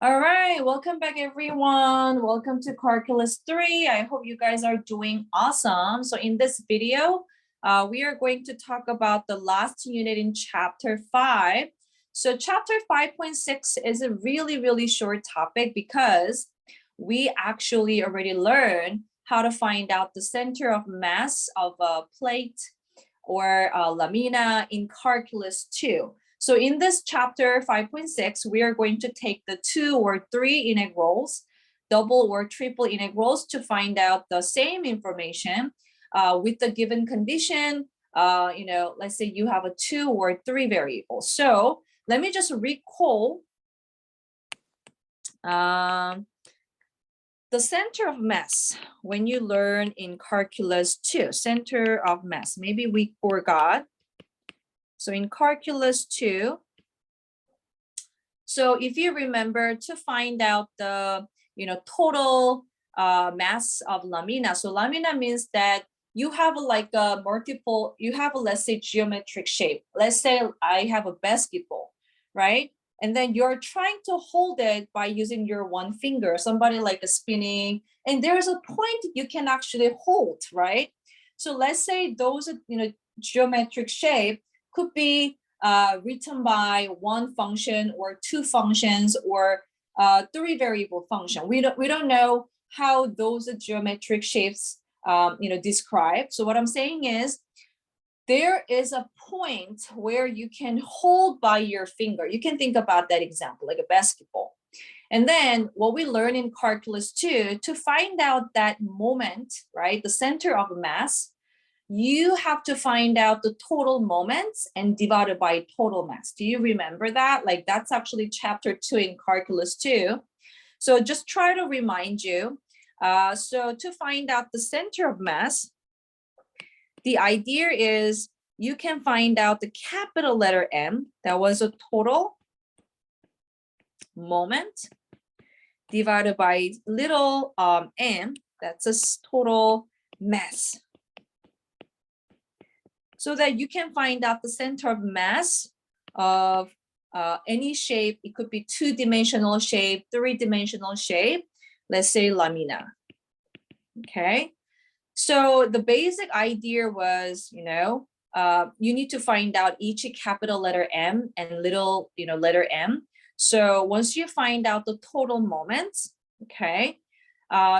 All right, welcome back everyone. Welcome to Calculus 3. I hope you guys are doing awesome. So in this video, we are going to talk about the last unit in chapter 5. So chapter 5.6 is a really short topic because we actually already learned how to find out the center of mass of a plate or lamina in Calculus 2. So in this chapter 5.6, we are going to take the 2 or 3 integrals, double or triple integrals to find out the same information with the given condition. Let's say you have a 2 or 3 variables. So let me just recall the center of mass when you learn in Calculus 2, center of mass. Maybe we forgot. So in Calculus 2, so if you remember to find out the total mass of lamina. So lamina means that you have like a multiple, you have a, let's say, geometric shape. Let's say I have a basketball, right? And then you're trying to hold it by using your one finger, somebody like a spinning, and there's a point you can actually hold, right? So let's say those, geometric shape could be written by one function or two functions or three variable function. We don't know how those geometric shapes describe. So what I'm saying is there is a point where you can hold by your finger. You can think about that example like a basketball. And then what we learn in Calculus 2, to find out that moment, right, the center of mass, you have to find out the total moments and divide it by total mass. Do you remember that? Like that's actually chapter 2 in Calculus 2. So just try to remind you. So to find out the center of mass, the idea is you can find out the capital letter M, that was a total moment, divided by little m, that's a total mass. So that you can find out the center of mass of any shape. It could be two-dimensional shape, three-dimensional shape, let's say lamina. Okay, so the basic idea was, you need to find out each capital letter M and little, letter m. So once you find out the total moments, okay,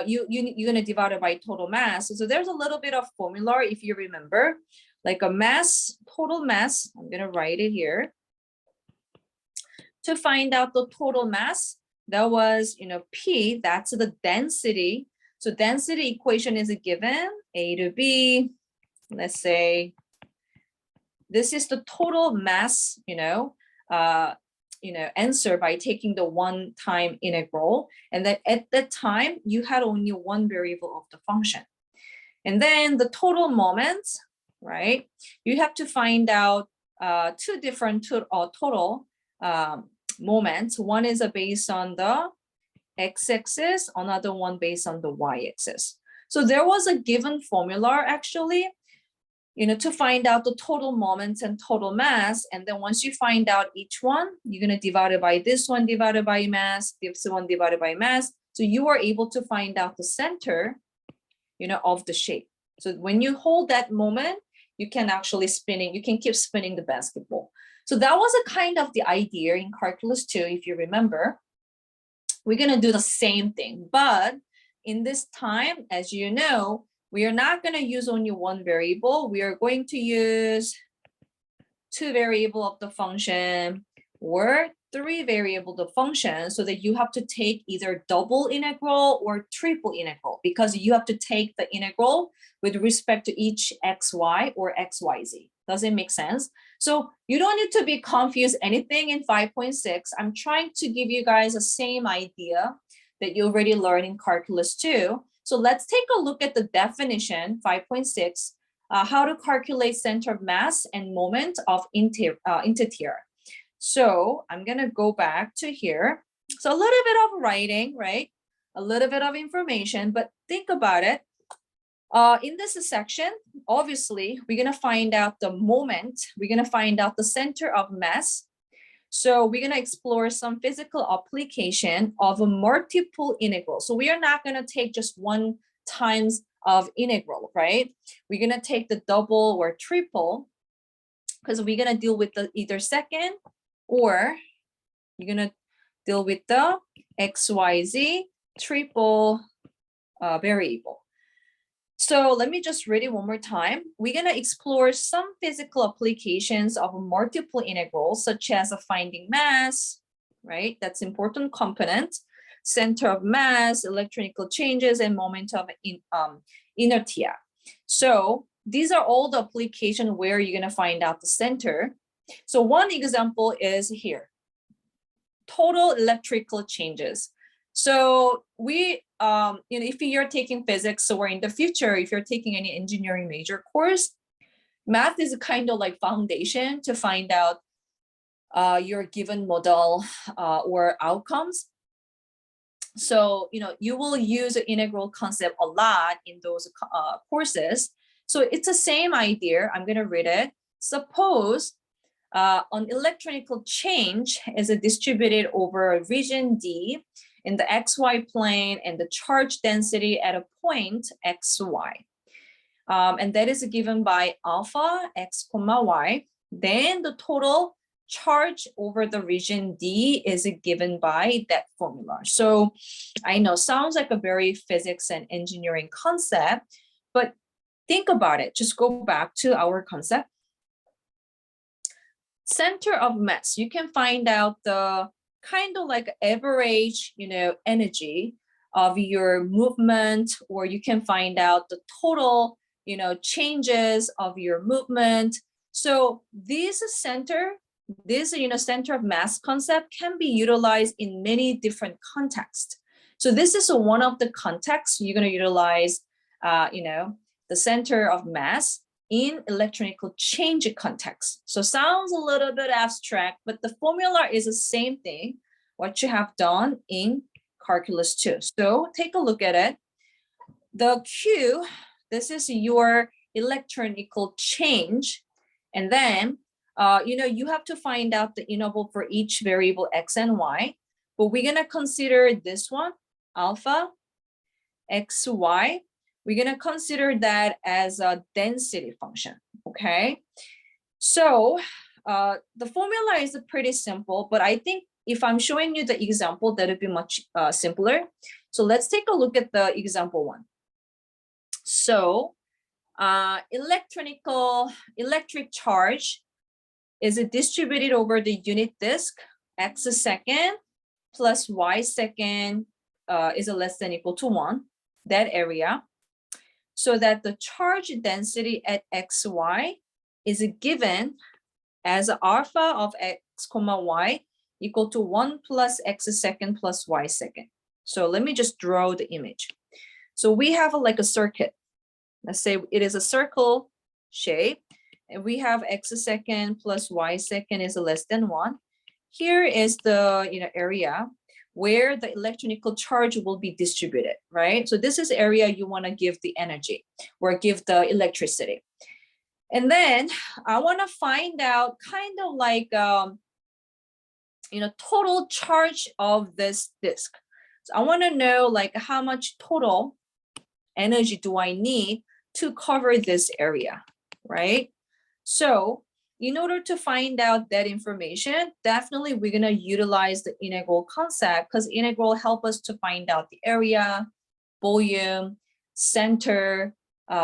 you're going to divide it by total mass. So there's a little bit of formula if you remember, like a mass, total mass. I'm going to write it here. To find out the total mass, that was, P, that's the density. So density equation is a given, A to B. Let's say this is the total mass, answer by taking the one-time integral. And then at that time, you had only one variable of the function. And then the total moments, right? You have to find out two different total moments. One is based on the x-axis, another one based on the y-axis. So there was a given formula actually, to find out the total moments and total mass. And then once you find out each one, you're going to divide it by this one divided by mass, this one divided by mass. So you are able to find out the center, of the shape. So when you hold that moment, you can actually you can keep spinning the basketball. So that was a kind of the idea in Calculus 2, if you remember. We're going to do the same thing, but in this time, as you know, we are not going to use only one variable. We are going to use two variable of the function or three variable of the function, so that you have to take either double integral or triple integral, because you have to take the integral with respect to each xy or xyz. Does it make sense? So you don't need to be confused anything in 5.6. I'm trying to give you guys the same idea that you already learned in Calculus 2. So let's take a look at the definition, 5.6, how to calculate center of mass and moment of interior. So I'm going to go back to here. So a little bit of writing, right? A little bit of information, but think about it. In this section, obviously, we're going to find out the moment. We're going to find out the center of mass. So we're gonna explore some physical application of a multiple integral. So we are not gonna take just one times of integral, right? We're gonna take the double or triple because we're gonna deal with the either second or you're gonna deal with the XYZ triple variable. So let me just read it one more time. We're going to explore some physical applications of multiple integrals, such as finding mass, right? That's important component, center of mass, electrochemical changes, and moment of inertia. So these are all the applications where you're going to find out the center. So one example is here, total electrical changes. So we, if you're taking physics, or in the future, if you're taking any engineering major course, math is kind of like foundation to find out your given model or outcomes. So, you will use the integral concept a lot in those courses. So it's the same idea. I'm going to read it. Suppose an electrochemical change is distributed over a region D in the XY plane and the charge density at a point XY. And that is given by alpha X comma Y. Then the total charge over the region D is given by that formula. So I know sounds like a very physics and engineering concept, but think about it. Just go back to our concept. Center of mass, you can find out the kind of like average, energy of your movement, or you can find out the total, changes of your movement. So this center of mass concept can be utilized in many different contexts. So this is one of the contexts you're going to utilize, the center of mass in electrochemical change context. So sounds a little bit abstract, but the formula is the same thing, what you have done in calculus 2. So take a look at it. The Q, this is your electrochemical change. And then, you have to find out the interval for each variable X and Y, but we're gonna consider this one, alpha, XY. We're going to consider that as a density function, okay? So the formula is pretty simple, but I think if I'm showing you the example, that would be much simpler. So let's take a look at the example one. So electric charge is distributed over the unit disk, X second plus Y second is less than equal to 1, that area. So that the charge density at XY is given as alpha of X comma Y equal to 1 plus X second plus Y second. So let me just draw the image. So we have like a circuit. Let's say it is a circle shape, and we have X second plus Y second is less than 1. Here is the area where the electrochemical charge will be distributed, right? So this is area you want to give the energy or give the electricity. And then I want to find out kind of like, total charge of this disk. So I want to know like how much total energy do I need to cover this area, right? So in order to find out that information, definitely we're going to utilize the integral concept, because integral help us to find out the area, volume, center,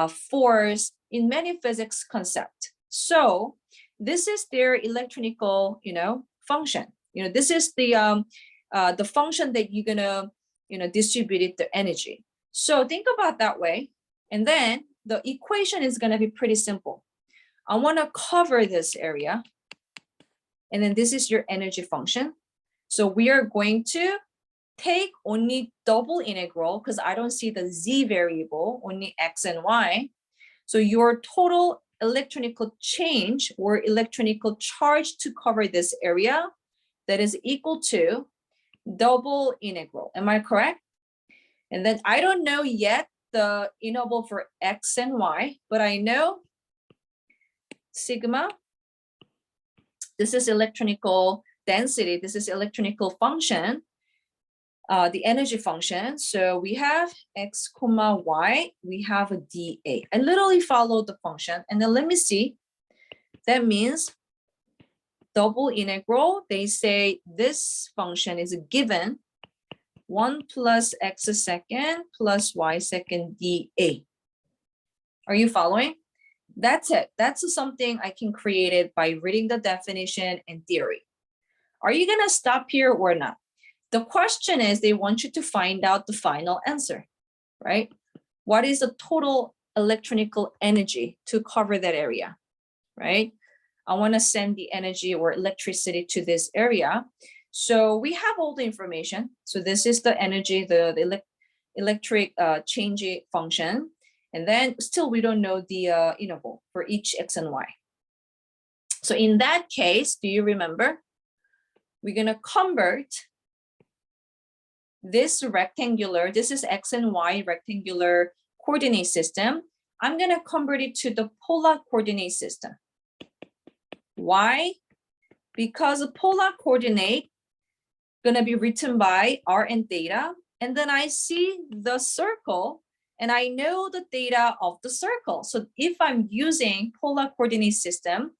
force in many physics concept. So this is their electrochemical, function. This is the function that you're gonna, distribute the energy. So think about that way, and then the equation is gonna be pretty simple. I want to cover this area, and then this is your energy function. So we are going to take only double integral because I don't see the z variable, only x and y. So your total electrochemical change or electrochemical charge to cover this area, that is equal to double integral. Am I correct? And then I don't know yet the integral for x and y, but I know sigma, this is electrochemical density, this is electrochemical function, the energy function. So we have x comma y, we have a dA. I literally follow the function, and then let me see. That means double integral, they say this function is given 1 plus x second plus y second dA. Are you following? That's it. That's something I can create it by reading the definition and theory. Are you gonna stop here or not? The question is, they want you to find out the final answer, right? What is the total electrochemical energy to cover that area, right? I want to send the energy or electricity to this area. So we have all the information. So this is the energy, the electric change function. And then still we don't know the interval for each x and y. So in that case, do you remember? We're going to convert this rectangular, this is x and y rectangular coordinate system. I'm going to convert it to the polar coordinate system. Why? Because the polar coordinate going to be written by r and theta, and then I see the circle and I know the theta of the circle. So if I'm using polar coordinate system,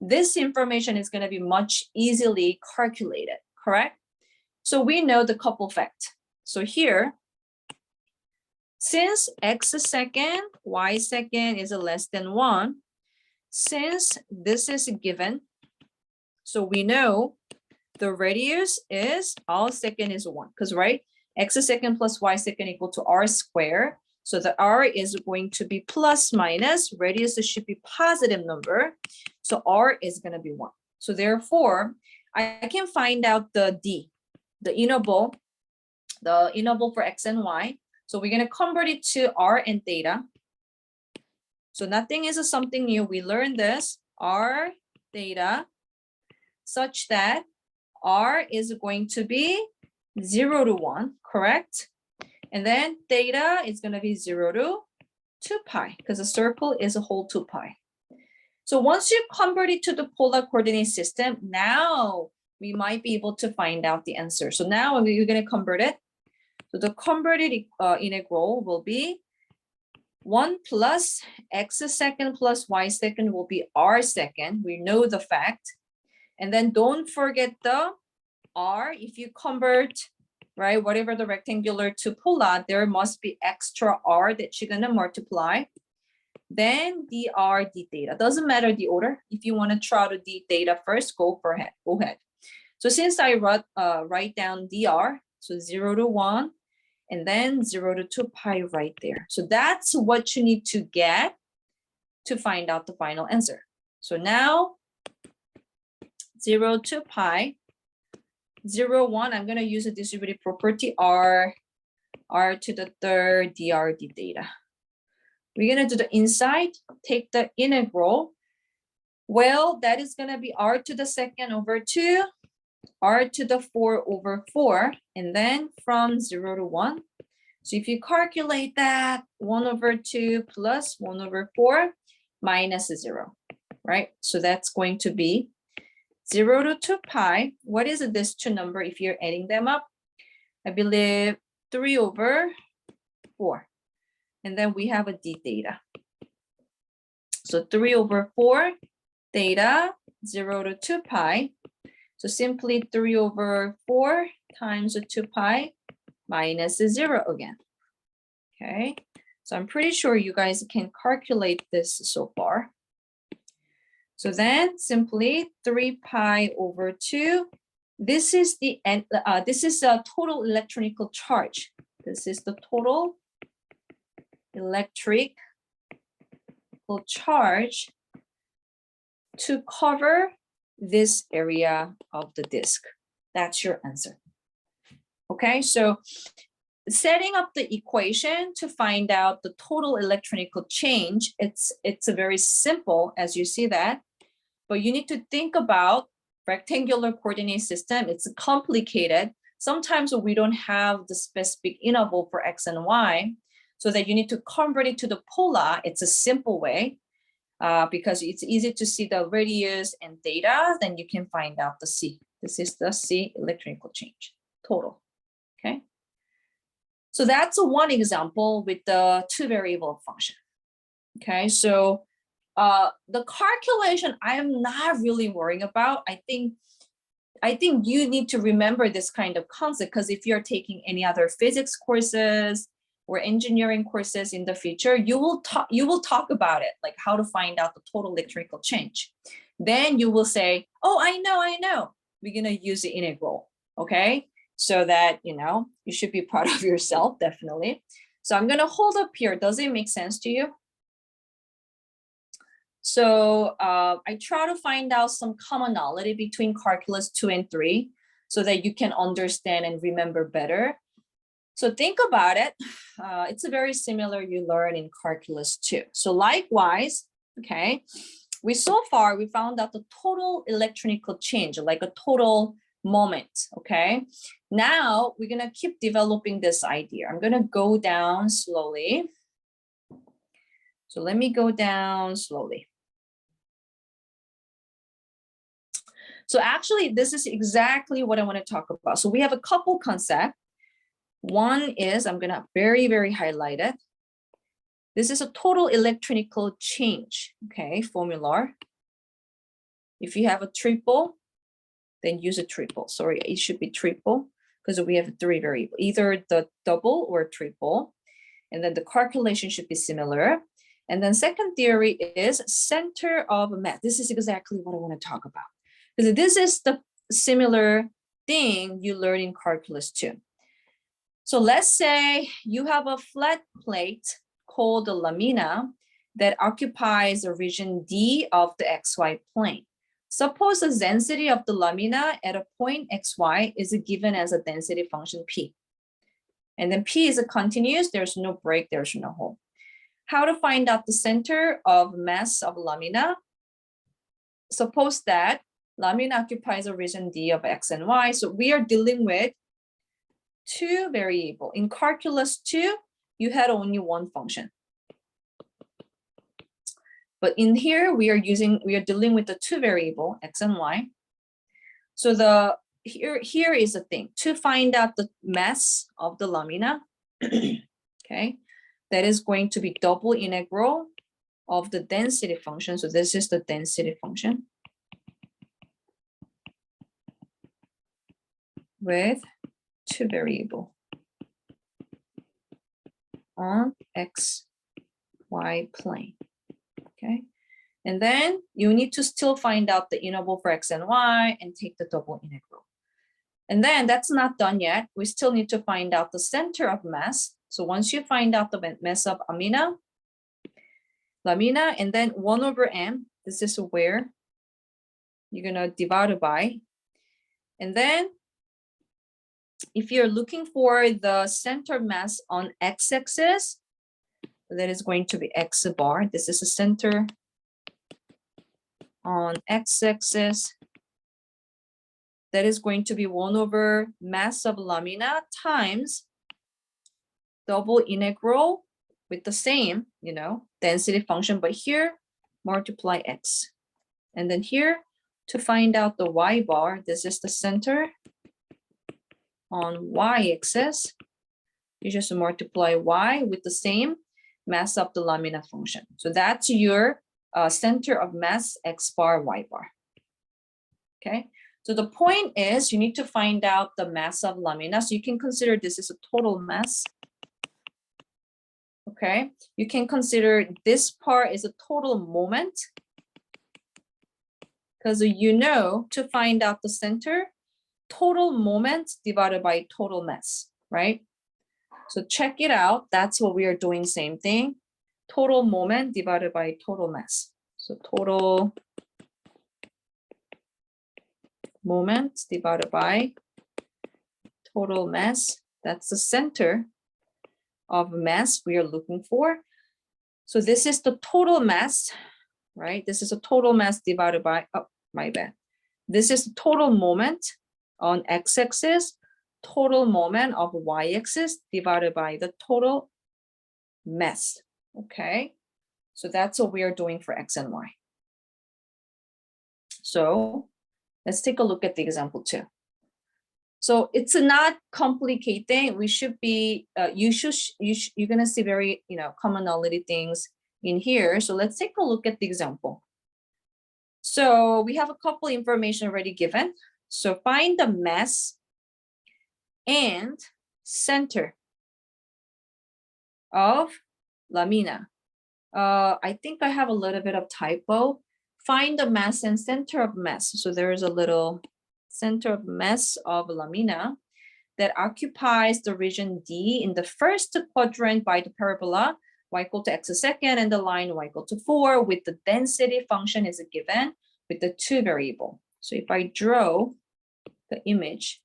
this information is going to be much easily calculated, correct? So we know the couple fact. So here, since x second, y second is less than 1, since this is given, so we know the radius is r second is 1, because right, x second plus y second equal to r squared. So the r is going to be plus minus, radius should be positive number. So r is going to be 1. So therefore, I can find out the d, the interval for x and y. So we're going to convert it to r and theta. So nothing is something new. We learned this, r theta, such that r is going to be 0 to 1, correct? And then theta is going to be 0 to 2 pi, because the circle is a whole 2 pi. So once you convert it to the polar coordinate system, now we might be able to find out the answer. So now we're going to convert it. So the converted integral will be 1 plus x second plus y second will be r second. We know the fact. And then don't forget the r. If you convert, right, whatever the rectangular to polar, there must be extra r that you're going to multiply. Then dr d theta. Doesn't matter the order. If you want to try to d theta first, go ahead. So since I write down dr, so 0 to 1, and then 0 to 2 pi right there. So that's what you need to get to find out the final answer. So now 0 to pi, 0, 1, I'm going to use a distributive property r to the third dr d theta. We're going to do the inside, take the integral. Well, that is going to be r to the second over 2, r to the 4 over 4, and then from 0 to 1. So if you calculate that, 1 over 2 plus 1 over 4 minus 0, right? So that's going to be 0 to 2 pi. What is this two number if you're adding them up? I believe 3 over 4. And then we have a d theta. So 3 over 4 theta, 0 to 2 pi. So simply 3 over 4 times 2 pi minus 0 again. Okay, so I'm pretty sure you guys can calculate this so far. So then simply 3 pi over 2. This is the total electrical charge. This is the total electrical charge to cover this area of the disk. That's your answer. Okay, so setting up the equation to find out the total electrochemical change, it's a very simple, as you see that, but you need to think about rectangular coordinate system. It's complicated. Sometimes we don't have the specific interval for x and y, so that you need to convert it to the polar. It's a simple way. because it's easy to see the radius and theta, then you can find out the C. This is the C electrical change, total, okay? So that's one example with the two variable function, okay? So the calculation, I'm not really worrying about. I think you need to remember this kind of concept, because if you're taking any other physics courses or engineering courses in the future, you will talk about it, like how to find out the total electrical change. Then you will say, oh, I know. We're gonna use the integral, okay? So that, you should be proud of yourself, definitely. So I'm gonna hold up here. Does it make sense to you? So I try to find out some commonality between calculus 2 and 3 so that you can understand and remember better. So think about it. It's very similar you learn in calculus 2. So likewise, okay, we found out the total electrical change, like a total moment, okay? Now we're gonna keep developing this idea. I'm gonna go down slowly. So let me go down slowly. So actually, this is exactly what I want to talk about. So we have a couple concepts. One is, I'm going to very, very highlight it. This is a total electrical change, okay, formula. If you have a triple, then use a triple. Sorry, it should be triple because we have 3 variables, either the double or triple. And then the calculation should be similar. And then second theory is center of mass. This is exactly what I want to talk about, because this is the similar thing you learn in calculus 2. So let's say you have a flat plate called the lamina that occupies a region D of the XY plane. Suppose the density of the lamina at a point XY is given as a density function P. And then P is a continuous, there's no break, there's no hole. How to find out the center of mass of lamina? Suppose that lamina occupies a region D of X and Y. So we are dealing with 2 variables. In calculus 2, you had only one function. But in here, we are dealing with the 2 variables, X and Y. So here is the thing. To find out the mass of the lamina, okay, that is going to be double integral of the density function. So this is the density function with 2 variables on X, Y plane, okay? And then you need to still find out the integral for X and Y and take the double integral. And then that's not done yet. We still need to find out the center of mass. So once you find out the mass of lamina, and then 1 over m, this is where you're gonna divide it by. And then if you're looking for the center mass on x-axis, that is going to be x bar. This is the center on x-axis. That is going to be 1 over mass of lamina times double integral with the same, density function, but here multiply x. And then here to find out the y bar, this is the center on y-axis. You just multiply y with the same mass of the lamina function. So that's your center of mass x bar, y bar. Okay, so the point is you need to find out the mass of lamina. So you can consider this is a total mass. Okay, you can consider this part is a total moment, because to find out the center, total moment divided by total mass, right? So check it out. That's what we are doing, same thing. Total moment divided by total mass. So total moment divided by total mass. That's the center of mass we are looking for. So this is the total mass, right? This is a total mass divided by, oh, my bad. This is the total moment on x-axis, total moment of y-axis divided by the total mass, okay? So that's what we are doing for x and y. So let's take a look at the example 2. So it's not complicated. We should be, you're gonna see very, commonality things in here. So let's take a look at the example. So we have a couple information already given. So find the mass and center of lamina. I think I have a little bit of typo. Find the mass and center of mass. So there is a little center of mass of lamina that occupies the region D in the first quadrant by the parabola y equal to x second and the line y equal to 4 with the density function is given with the 2 variable. So if I draw the image,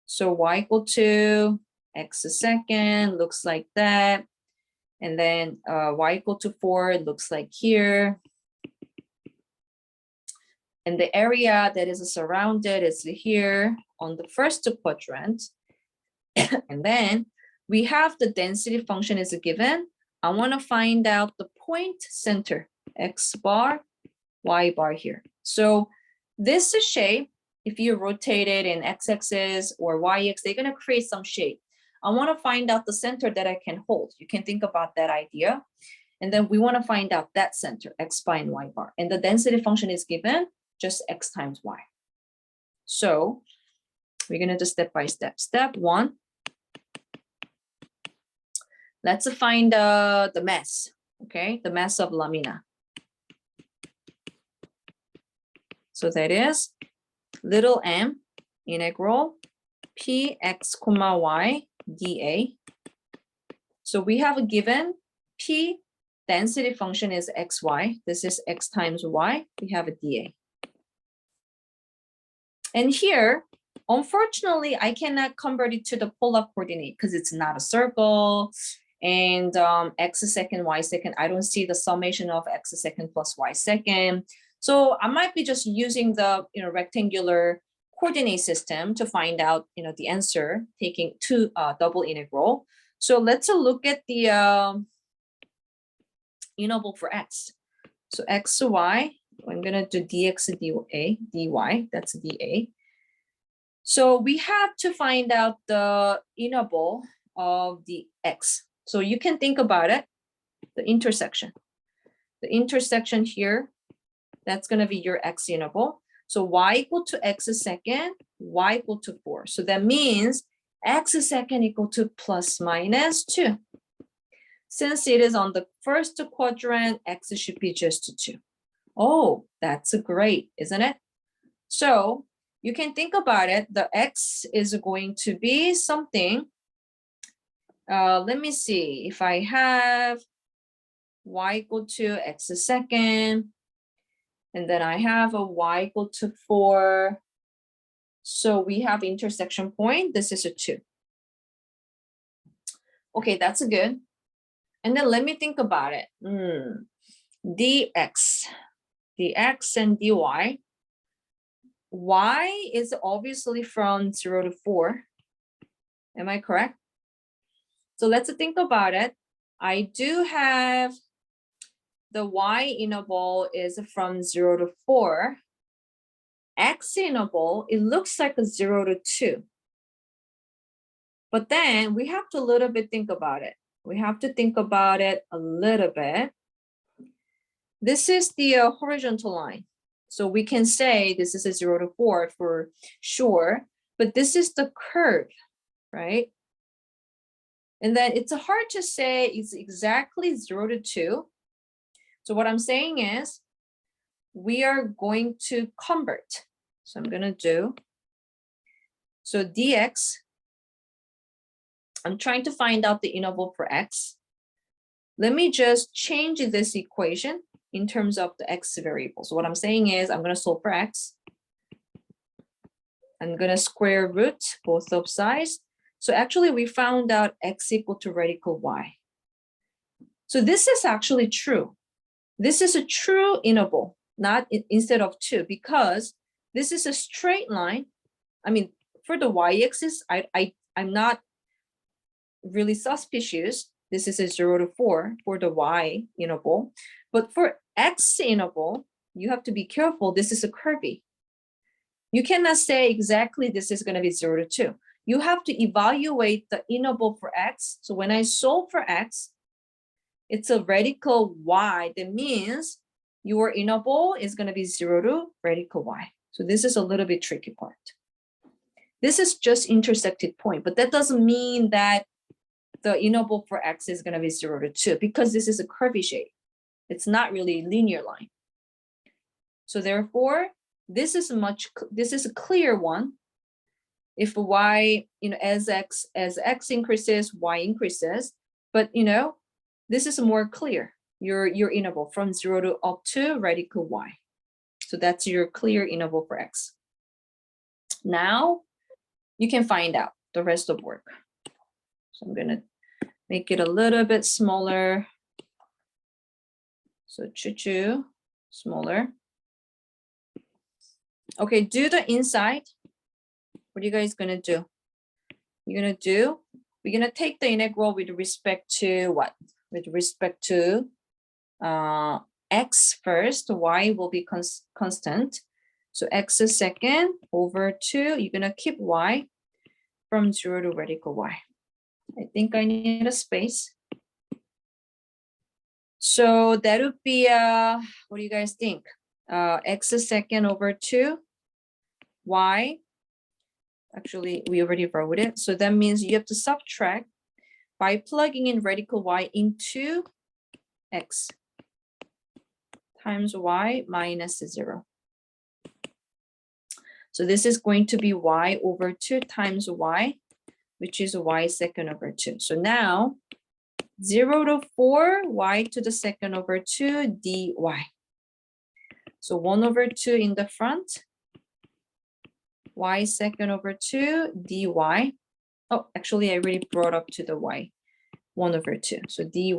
so y equal to x second looks like that. And then y equal to 4 it looks like here. And the area that is surrounded is here on the first quadrant. And then we have the density function is given. I want to find out the point center, x bar, y bar here. So this shape, if you rotate it in x-axis or y-axis, they're going to create some shape. I want to find out the center that I can hold. You can think about that idea. And then we want to find out that center, x bar and y bar. And the density function is given just x times y. So we're going to do step by step. Step 1. Let's find the mass, okay? The mass of lamina. So that is little m integral px comma y dA. So we have a given p density function is xy. This is x times y. We have a dA. And here, unfortunately, I cannot convert it to the polar coordinate because it's not a circle. And x second, y second, I don't see the summation of x second plus y second. So I might be just using the rectangular coordinate system to find out the answer, taking two double integral. So let's look at the integral for x. So x, y, I'm gonna do dx dy, that's dA. So we have to find out the integral of the x. So you can think about it, the intersection. The intersection here, that's gonna be your x integral. So y equal to x second, y equal to 4. So that means x second equal to plus minus 2. Since it is on the first quadrant, x should be just 2. Oh, that's great, isn't it? So you can think about it. The x is going to be something. Let me see. If I have y equal to x second, and then I have a y equal to 4. So we have intersection point. This is a 2. Okay, that's good. And then let me think about it. Dx and dy. Y is obviously from 0 to 4. Am I correct? So let's think about it. I do have the y integral is from 0 to 4. X integral, it looks like a 0 to 2. But then we have to a little bit think about it. We have to think about it a little bit. This is the horizontal line. So we can say this is a 0 to 4 for sure, but this is the curve, right? And then it's hard to say it's exactly 0 to 2. So what I'm saying is we are going to convert. So I'm going to do, so dx, I'm trying to find out the integral for x. Let me just change this equation in terms of the x variable. So what I'm saying is I'm going to solve for x. I'm going to square root both of sides. So actually we found out x equal to radical y. So this is actually true. This is a true integral, not instead of 2, because this is a straight line. I mean, for the y-axis, I'm not really suspicious. This is a 0 to 4 for the y interval. But for x interval, you have to be careful. This is a curvy. You cannot say exactly this is going to be 0 to 2. You have to evaluate the interval for x. So when I solve for x, it's a radical y. That means your interval is going to be 0 to radical y. So this is a little bit tricky part. This is just intersected point, but that doesn't mean that the interval for x is going to be 0 to 2 because this is a curvy shape. It's not really a linear line. So therefore, this is a clear one. If y, as x increases, y increases, but this is more clear. Your interval from 0 to up to radical y. So that's your clear interval for x. Now you can find out the rest of work. So I'm gonna make it a little bit smaller. So choo-choo, smaller. Okay, do the inside. What are you guys gonna do? We're gonna take the integral with respect to what? With respect to x first, y will be constant. So x is second over 2, you're gonna keep y from 0 to radical y. I think I need a space. So that would be, what do you guys think? X is second over 2, y. Actually, we already wrote it. So that means you have to subtract by plugging in radical y into x times y minus 0. So this is going to be y over 2 times y, which is y second over 2. So now 0 to 4, y to the second over 2 dy. So 1 over 2 in the front, y second over 2 dy. Oh, actually, I already brought up to the y, 1 over 2. So dy.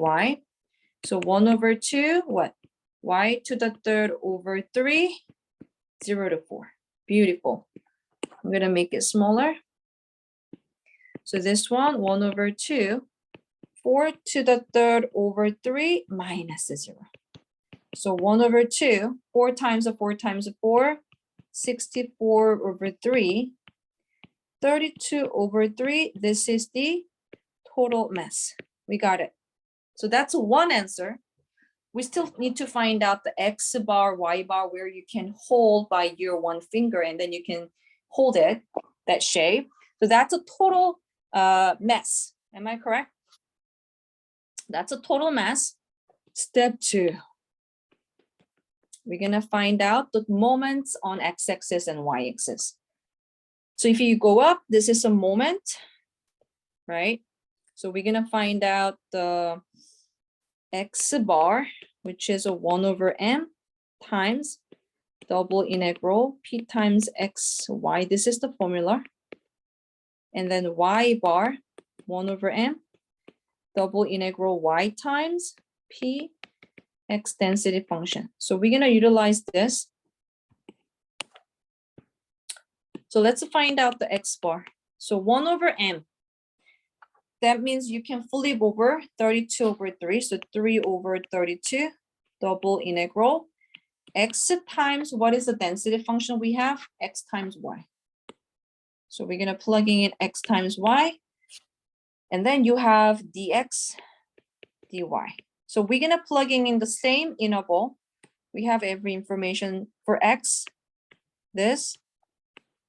So 1 over 2, what? Y to the third over 3, 0 to 4. Beautiful. I'm going to make it smaller. So this one, 1 over 2, 4 to the third over 3 minus 0. So 1 over 2, 4 times 4 times 4, 64 over 3, 32 over 3. This is the total mass. We got it. So that's one answer. We still need to find out the x bar, y bar, where you can hold by your one finger and then you can hold it, that shape. So that's a total mass. Am I correct? That's a total mass. Step 2. We're going to find out the moments on x-axis and y-axis. So if you go up, this is a moment, right? So we're going to find out the x bar, which is a 1 over m times double integral p times x, y. This is the formula. And then y bar, 1 over m, double integral y times p x density function. So we're going to utilize this. So let's find out the x bar. So 1 over m. That means you can flip over 32 over 3. So 3 over 32, double integral. X times, what is the density function we have? X times y. So we're going to plug in x times y. And then you have dx, dy. So we're going to plug in the same interval. We have every information for x. This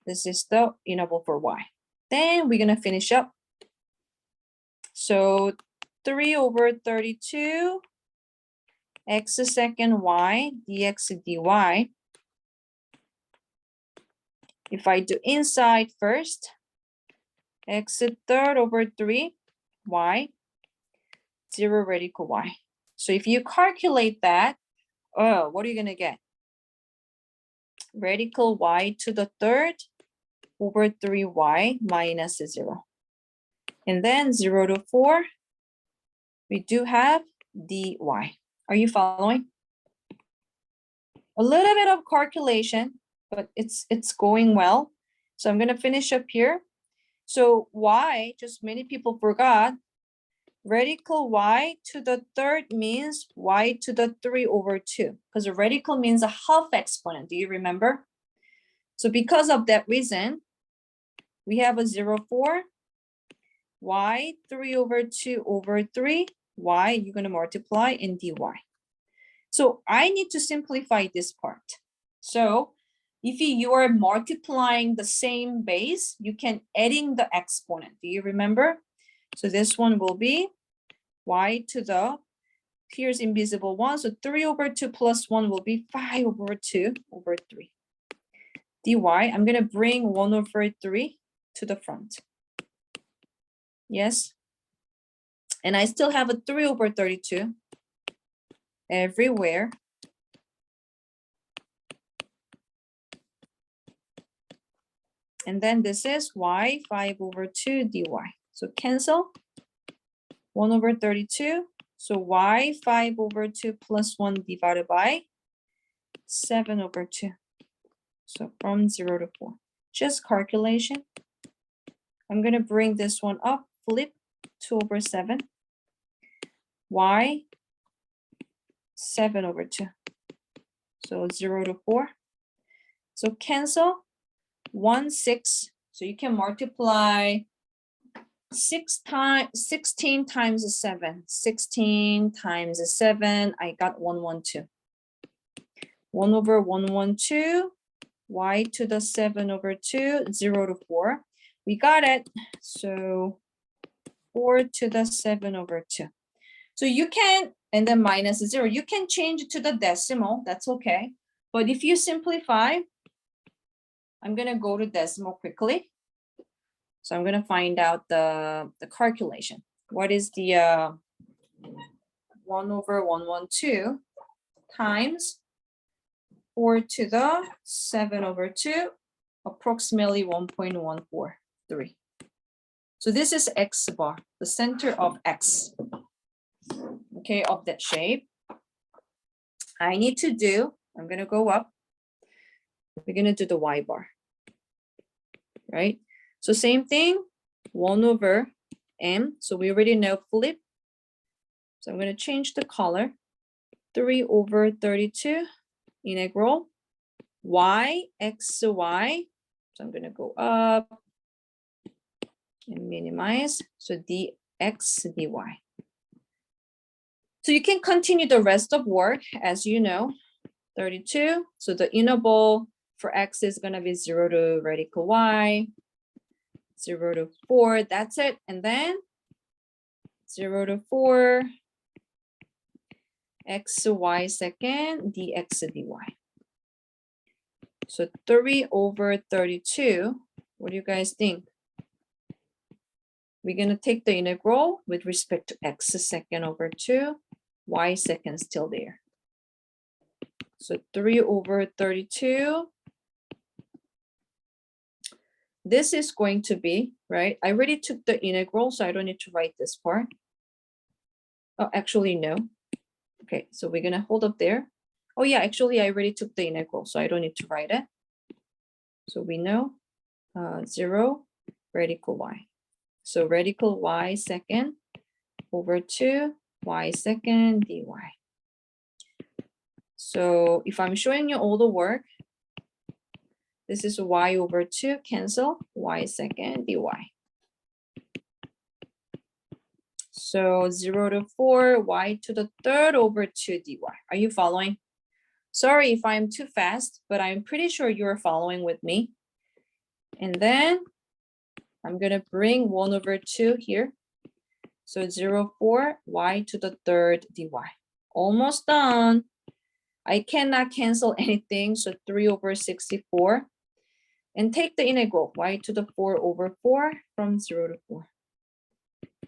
is the interval for y. Then we're going to finish up. So 3 over 32, x second y, dx dy. If I do inside first, x third over 3, y, 0 radical y. So if you calculate that, what are you going to get? Radical y to the third over 3y minus 0. And then 0 to 4, we do have dy. Are you following? A little bit of calculation, but it's going well. So I'm going to finish up here. So y, just many people forgot, Radical y to the third means y to the 3 over 2, because a radical means a half exponent. Do you remember? So because of that reason, we have a 0, 4, y 3 over 2 over 3, y, you're going to multiply in dy. So I need to simplify this part. So if you are multiplying the same base, you can adding the exponent. Do you remember? So this one will be y to the, here's invisible 1, so 3 over 2 plus 1 will be 5 over 2 over 3. dy, I'm going to bring 1 over 3 to the front. Yes. And I still have a 3 over 32 everywhere. And then this is y 5 over 2 dy. So cancel 1 over 32. So y 5 over 2 plus 1 divided by 7 over 2. So from 0 to 4. Just calculation. I'm going to bring this one up, flip 2 over 7. Y 7 over 2. So 0 to 4. So cancel 1, 6. So you can multiply 16 times 7. 16 times 7. I got 112. 1 over 112. Y to the 7 over 2. 0 to 4. We got it. So 4 to the 7 over 2. So you can, and then minus 0. You can change it to the decimal. That's okay. But if you simplify, I'm going to go to decimal quickly. So I'm going to find out the calculation. What is the 1 over 112 times 4 to the 7 over 2, approximately 1.143. So this is x bar, the center of x, okay, of that shape. I need to do, I'm going to go up. We're going to do the y bar, right? So same thing, 1 over m. So we already know flip. So I'm going to change the color. 3 over 32 integral y x y. So I'm going to go up and minimize. So dx dy. So you can continue the rest of work as you know. 32. So the interval for x is going to be 0 to radical y. 0 to 4, that's it. And then 0 to 4, x y second, dx dy. So 3 over 32, what do you guys think? We're going to take the integral with respect to x second over 2, y second still there. So 3 over 32. This is going to be, right? I already took the integral, so I don't need to write this part. Oh, actually, no. Okay, so we're going to hold up there. Oh, yeah, actually, I already took the integral, so I don't need to write it. So we know 0 radical y. So radical y second over 2 y second dy. So if I'm showing you all the work, this is y over 2, cancel, y second dy. So 0 to 4, y to the third over 2 dy. Are you following? Sorry if I'm too fast, but I'm pretty sure you're following with me. And then I'm going to bring 1 over 2 here. So 0, 4, y to the third dy. Almost done. I cannot cancel anything, so 3 over 64. And take the integral, y to the 4 over 4 from 0 to 4.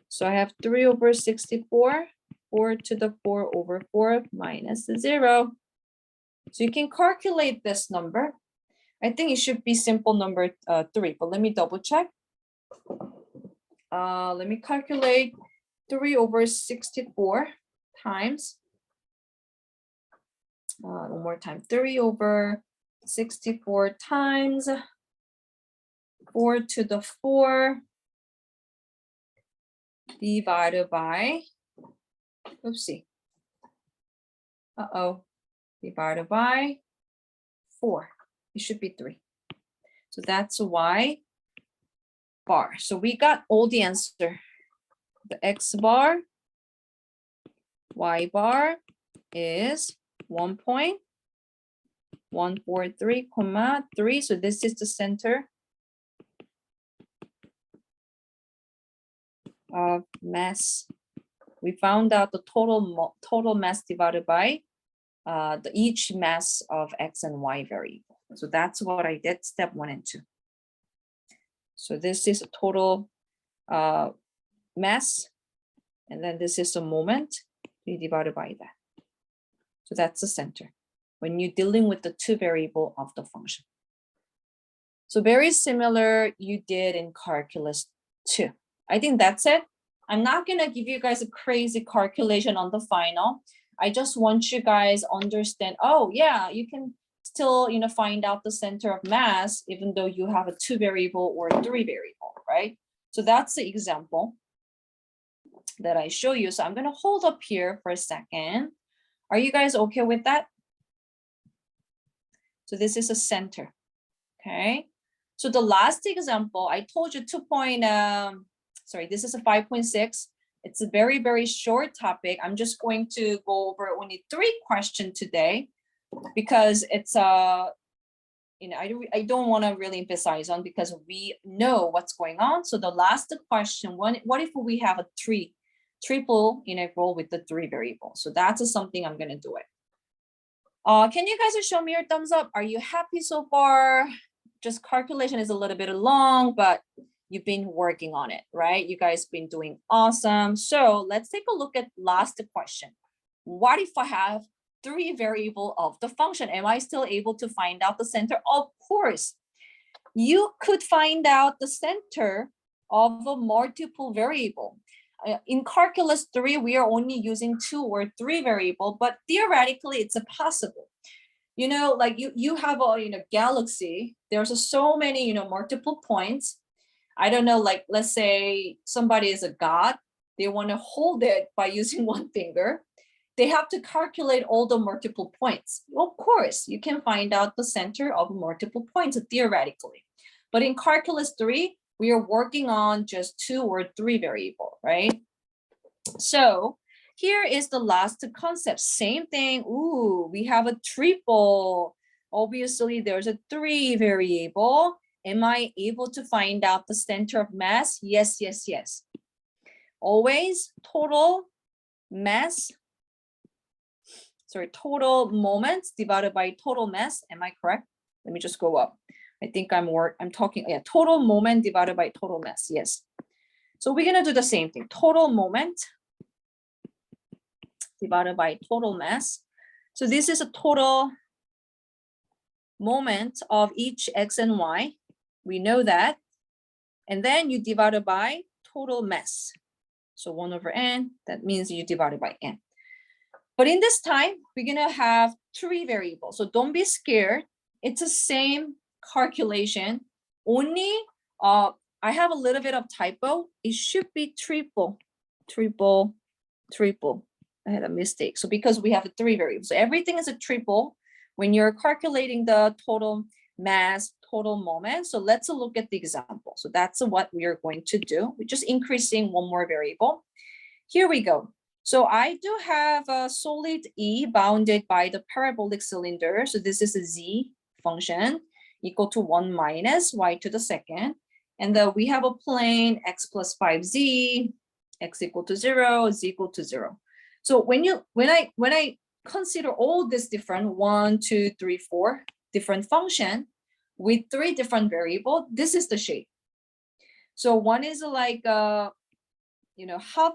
So I have 3 over 64, 4 to the 4 over 4 minus 0. So you can calculate this number. I think it should be simple number 3, but let me double check. Let me calculate 3 over 64 times. One more time, 3 over 64 times 4 to the 4 divided by, oopsie, divided by 4. It should be 3. So that's y bar. So we got all the answer. The x bar, y bar is 1.143, 3. So this is the center of mass. We found out the total mass divided by each mass of x and y variable. So that's what I did, step 1 and 2. So this is a total mass, and then this is the moment, we divided by that. So that's the center when you're dealing with the 2 variable of the function. So very similar you did in calculus 2. I think that's it. I'm not gonna give you guys a crazy calculation on the final. I just want you guys understand, oh yeah, you can still, find out the center of mass even though you have a 2 variable or 3 variable, right? So that's the example that I show you. So I'm gonna hold up here for a second. Are you guys okay with that? So this is a center, okay? So the last example, I told you this is a 5.6. It's a very, very short topic. I'm just going to go over only 3 questions today because it's, I don't want to really emphasize on because we know what's going on. So the last question, what if we have a triple integral with the 3 variables? So that's something I'm going to do it. Can you guys show me your thumbs up? Are you happy so far? Just calculation is a little bit long, but you've been working on it, right? You guys been doing awesome. So let's take a look at last question. What if I have 3 variable of the function? Am I still able to find out the center? Of course. You could find out the center of a multiple variable. In calculus 3, we are only using 2 or 3 variable, but theoretically it's possible. Like you have a galaxy, there's so many, multiple points. I don't know, like let's say somebody is a god, they want to hold it by using 1 finger. They have to calculate all the multiple points. Of course, you can find out the center of multiple points theoretically. But in calculus 3, we are working on just 2 or 3 variable, right? So here is the last concept. Same thing. Ooh, we have a triple. Obviously, there's a 3 variable. Am I able to find out the center of mass? Yes, yes, yes. Always total mass, total moments divided by total mass. Am I correct? Let me just go up. I think I'm talking, total moment divided by total mass. Yes. So we're gonna do the same thing. Total moment divided by total mass. So this is a total moment of each x and y. We know that. And then you divide it by total mass. So 1 over n, that means you divide it by n. But in this time, we're gonna have 3 variables. So don't be scared. It's the same calculation. Only I have a little bit of typo. It should be triple. I had a mistake. So because we have 3 variables, so everything is a triple when you're calculating the total mass, total moment. So let's look at the example. So that's what we are going to do. We're just increasing 1 more variable. Here we go. So I do have a solid E bounded by the parabolic cylinder. So this is a Z function equal to 1 minus y to the second. And then we have a plane x plus 5z, x equal to 0, z equal to 0. So when I consider all this different 1, 2, 3, 4 different function with 3 different variable, this is the shape. So one is like half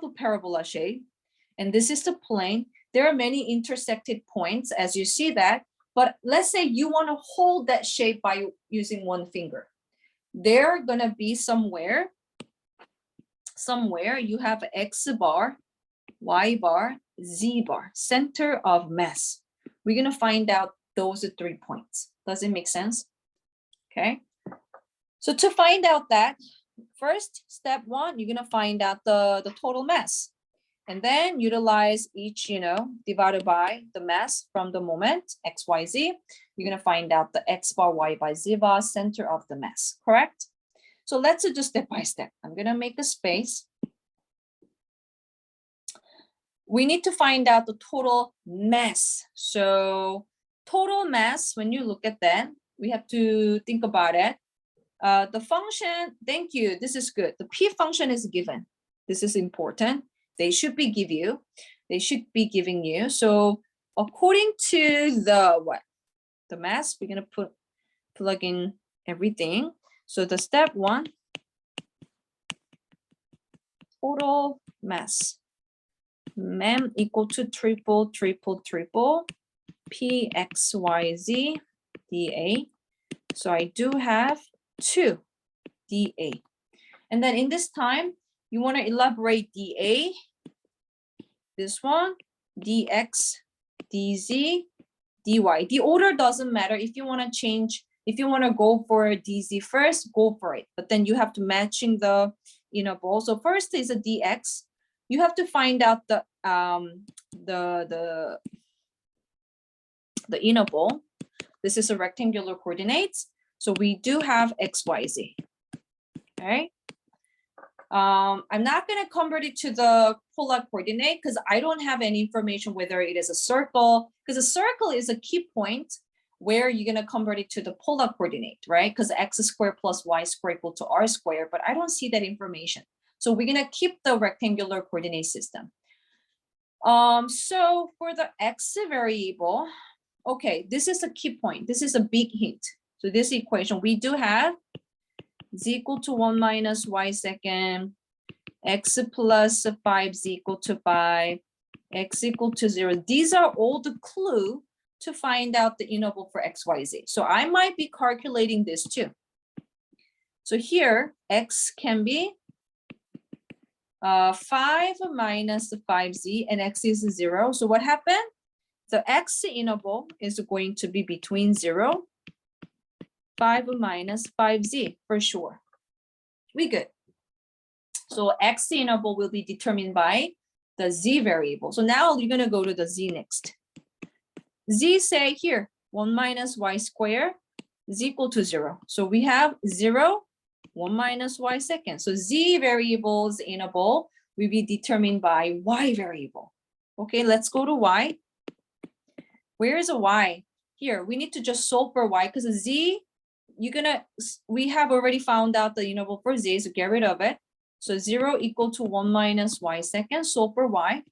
a parabola shape, and this is the plane. There are many intersected points as you see that, but let's say you want to hold that shape by using 1 finger. They're gonna be somewhere you have x bar, y bar, z bar, center of mass. We're gonna find out those 3 points. Does it make sense? Okay. So to find out that, first, step one, you're gonna find out the total mass. And then utilize each, divided by the mass from the moment, x, y, z. You're gonna find out the x bar, y bar, z bar, center of the mass, correct? So let's do step by step. I'm gonna make a space. We need to find out the total mass. So total mass, when you look at that, we have to think about it. The function, thank you, this is good. The P function is given. This is important. They should be giving you. So according to the what? The mass, we're gonna plug in everything. So the step one, total mass. MEM equal to triple PXYZ dA. So I do have 2 dA. And then in this time, you want to elaborate dA, this one, dx, dz, dy. The order doesn't matter. If you want to change, if you want to go for dz first, go for it. But then you have to matching the ball. So first is a dx. You have to find out the inner ball. This is a rectangular coordinates. So we do have x, y, z. Okay. I'm not going to convert it to the polar coordinate because I don't have any information whether it is a circle, because a circle is a key point where you're going to convert it to the polar coordinate, right? Because x squared plus y squared equal to r squared, but I don't see that information. So we're going to keep the rectangular coordinate system. So for the x variable, okay, this is a key point. This is a big hint. So this equation, we do have z equal to 1 minus y second, x plus 5z equal to 5, x equal to 0. These are all the clue to find out the interval for x, y, z. So I might be calculating this too. So here, x can be 5 minus 5z, and x is 0. So what happened? The x interval is going to be between 0, 5 minus 5z for sure. We good. So x interval will be determined by the z variable. So now you're going to go to the z next. Z say here, 1 minus y squared is equal to 0. So we have 0, 1 minus y second. So z variables interval will be determined by y variable. Okay, let's go to y. Where is a y? Here, we need to just solve for y because z, we have already found out the interval for z, so get rid of it. So 0 equal to 1 minus y second, solve for y.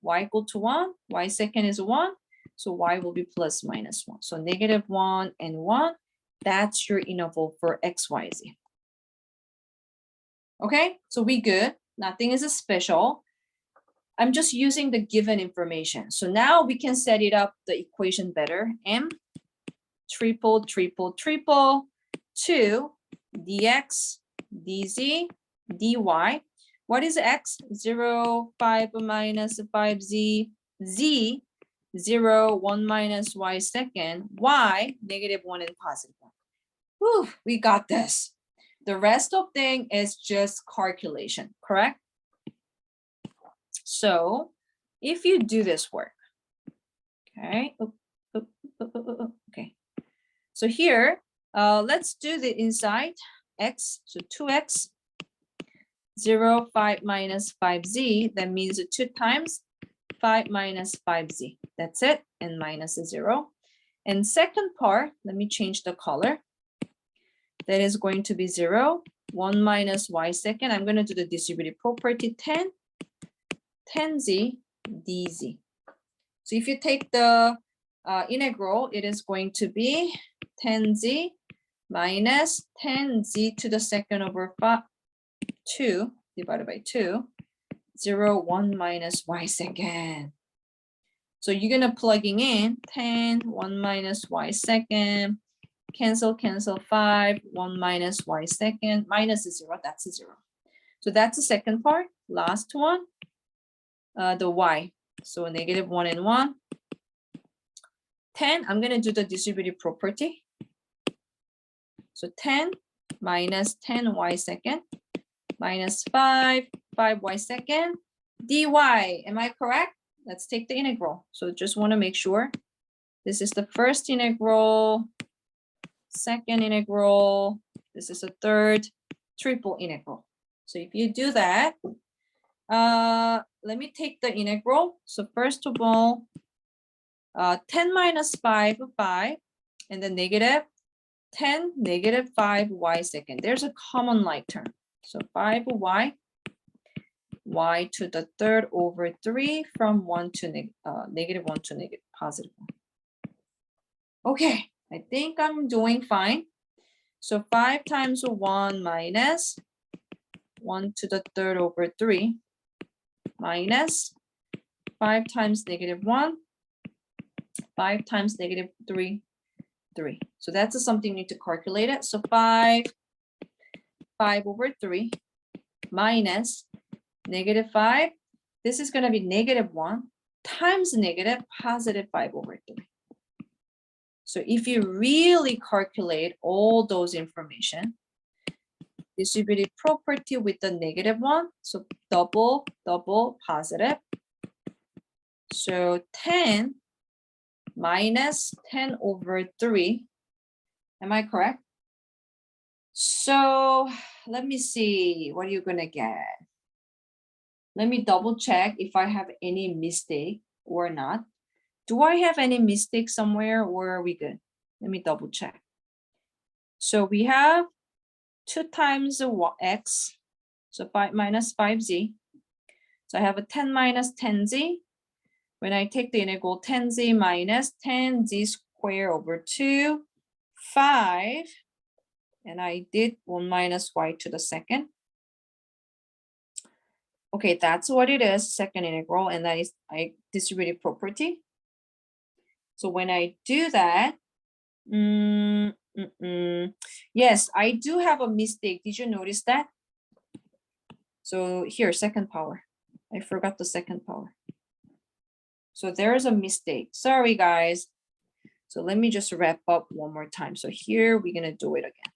Y equal to 1, y second is 1. So y will be plus minus 1. So negative 1 and 1. That's your interval for x, y, z. Okay, so we good. Nothing is special. I'm just using the given information. So now we can set it up the equation better. M triple 2 dx dz dy. What is x? 0, 5 minus 5z, z 0, 1 minus y second, y negative 1 and positive 1. Whew, we got this. The rest of thing is just calculation, correct? So if you do this work, okay, okay. So here, let's do the inside x, so 2x, 0, 5 minus 5z, that means 2 times 5 minus 5z, that's it, and minus 0. And second part, let me change the color. That is going to be 0, 1 minus y second. I'm going to do the distributive property 10z dz. So if you take the integral, it is going to be 10z minus 10z to the second over 2 divided by 2, 0, 1 minus y second. So you're going to plugging in 10, 1 minus y second, cancel 5, 1 minus y second, minus 0, that's a 0. So that's the second part. Last one, the y. So negative 1 and 1. 10, I'm going to do the distributive property. So 10 minus 10y second minus 5y second dy. Am I correct? Let's take the integral. So just want to make sure. This is the first integral, second integral. This is a third triple integral. So if you do that, let me take the integral. So first of all, 10 minus 5, 5, and then negative 10, negative 5y second. There's a common like term. So 5y, y to the third over 3 from 1 to negative 1 to negative positive 1. Okay, I think I'm doing fine. So 5 times 1 minus 1 to the third over 3 minus 5 times negative 1, 5 times negative 3, 3. So that's something you need to calculate it. So 5 over 3 minus negative 5. This is going to be negative 1 times negative positive 5 over 3. So if you really calculate all those information, distributive property with the negative 1, so double positive. So 10 minus 10 over 3. Am I correct? So let me see, what are you going to get? Let me double check if I have any mistake or not. Do I have any mistake somewhere or are we good? Let me double check. So we have 2 times x, so 5 minus 5z. So I have a 10 minus 10z. When I take the integral 10z minus 10z squared over 2, 5, and I did 1 minus y to the second. Okay, that's what it is, second integral, and that is distributive property. So when I do that, yes, I do have a mistake. Did you notice that? So here, second power. I forgot the second power. So there is a mistake. Sorry, guys. So let me just wrap up one more time. So here, we're going to do it again.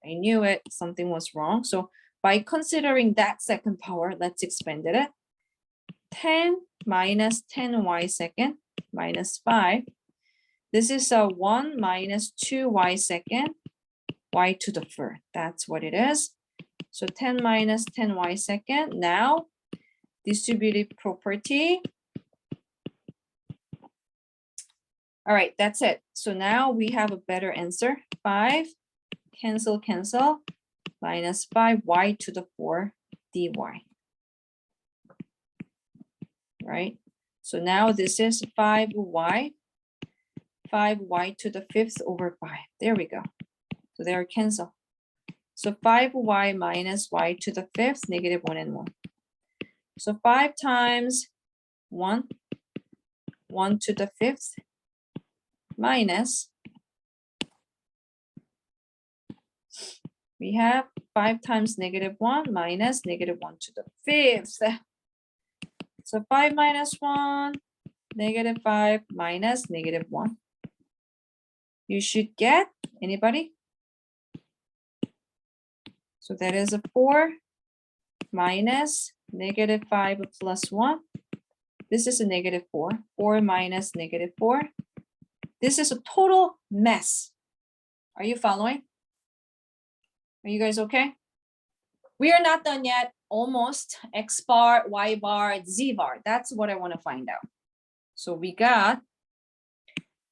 I knew it. Something was wrong. So by considering that second power, let's expand it. 10 minus 10y second minus 5. This is a 1 minus 2y second, y to the third. That's what it is. So 10 minus 10y second. Now, distributive property. All right, that's it. So now we have a better answer. 5, cancel, minus 5y to the 4 dy. Right? So now this is 5y to the 5th over 5. There we go. So they are cancel. So 5y minus y to the 5th, negative 1 and 1. So 5 times 1 to the 5th minus, we have 5 times negative 1 minus negative 1 to the 5th. So 5 minus 1, negative 5 minus negative 1. You should get, anybody? So that is a 4 minus negative 5 plus 1. This is a negative 4. 4 minus negative 4. This is a total mess. Are you following? Are you guys okay? We are not done yet. Almost. X bar, Y bar, Z bar. That's what I want to find out. So we got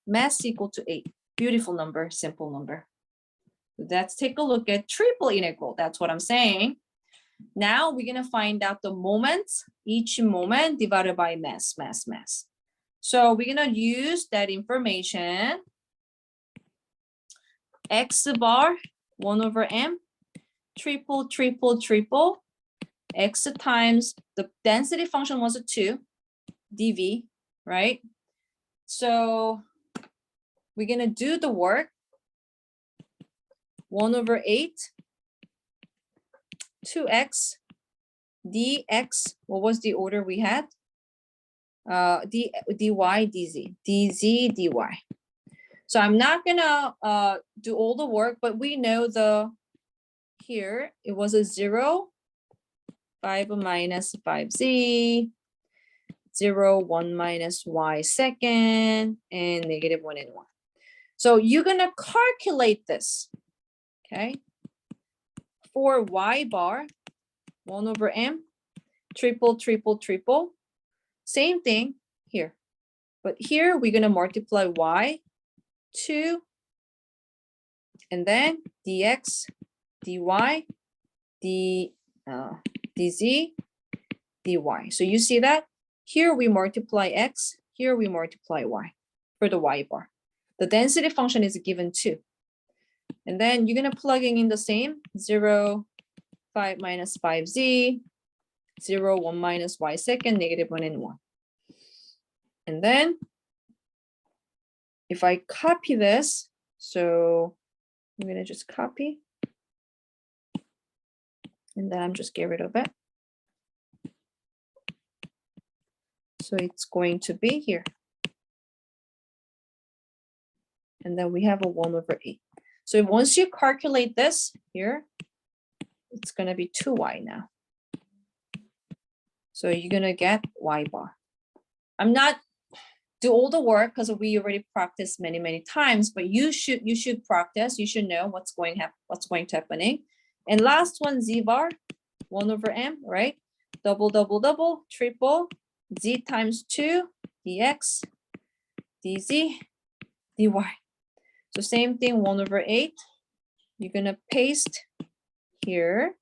mass equal to 8. Beautiful number, simple number. Let's take a look at triple integral. That's what I'm saying. Now we're going to find out the moments, each moment divided by mass. So we're going to use that information. X bar, 1 over m, triple, x times the density function was a 2, dv, right? So we're going to do the work. 1 over 8, 2x, dx, what was the order we had? Dy, dz, dy. So I'm not gonna do all the work, but we know here it was a 0, 5 minus 5z, 0, 1 minus y second, and negative 1 and 1. So you're gonna calculate this, okay? For y bar, 1 over m, triple, triple, triple. Same thing here. But here we're gonna multiply y, 2, and then dx, dy, dz, dy. So you see that? Here we multiply x, here we multiply y for the y bar. The density function is given 2. And then you're gonna plug in the same 0, 5 minus 5z, 0, 1 minus y second, negative 1 and 1. And then if I copy this, so I'm gonna just copy, and then I'm just get rid of it. So it's going to be here. And then we have a 1 over 8. So once you calculate this here, it's gonna be 2y now. So you're gonna get y bar. I'm not do all the work because we already practiced many times, but you should practice. You should know what's going to happening. And last one, z bar, 1 over m, right? Double, double, double, triple, z times 2, dx, dz, dy. So same thing, 1 over 8. You're gonna paste here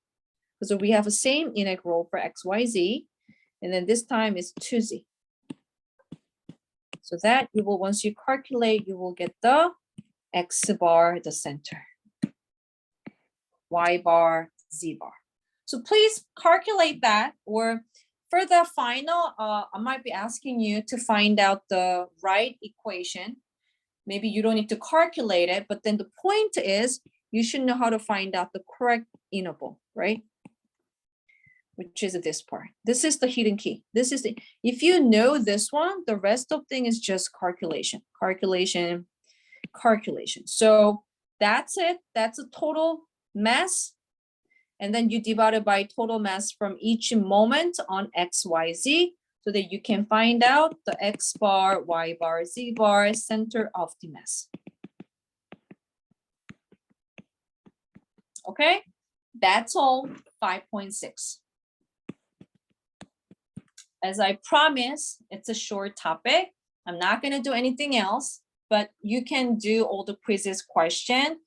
because we have the same integral for x, y, z, and then this time is 2z. So that you will, once you calculate, you will get the x bar, the center, y bar, z bar. So please calculate that, or for the final, I might be asking you to find out the right equation. Maybe you don't need to calculate it, but then the point is you should know how to find out the correct interval, right? Which is this part. This is the hidden key. This is the, if you know this one, the rest of thing is just calculation, calculation, calculation. So that's it. That's a total mass. And then you divide it by total mass from each moment on x, y, z, so that you can find out the x bar, y bar, z bar, center of the mass. Okay, that's all, 5.6. As I promised, it's a short topic. I'm not gonna do anything else, but you can do all the quizzes question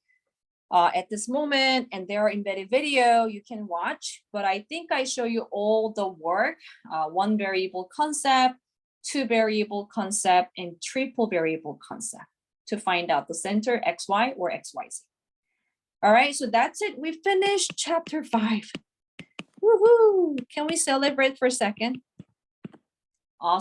at this moment, and there are embedded video you can watch, but I think I show you all the work, 1 variable concept, 2 variable concept, and triple variable concept to find out the center xy or xyz. All right, so that's it. We finished chapter 5. Woohoo! Can we celebrate for a second? Awesome.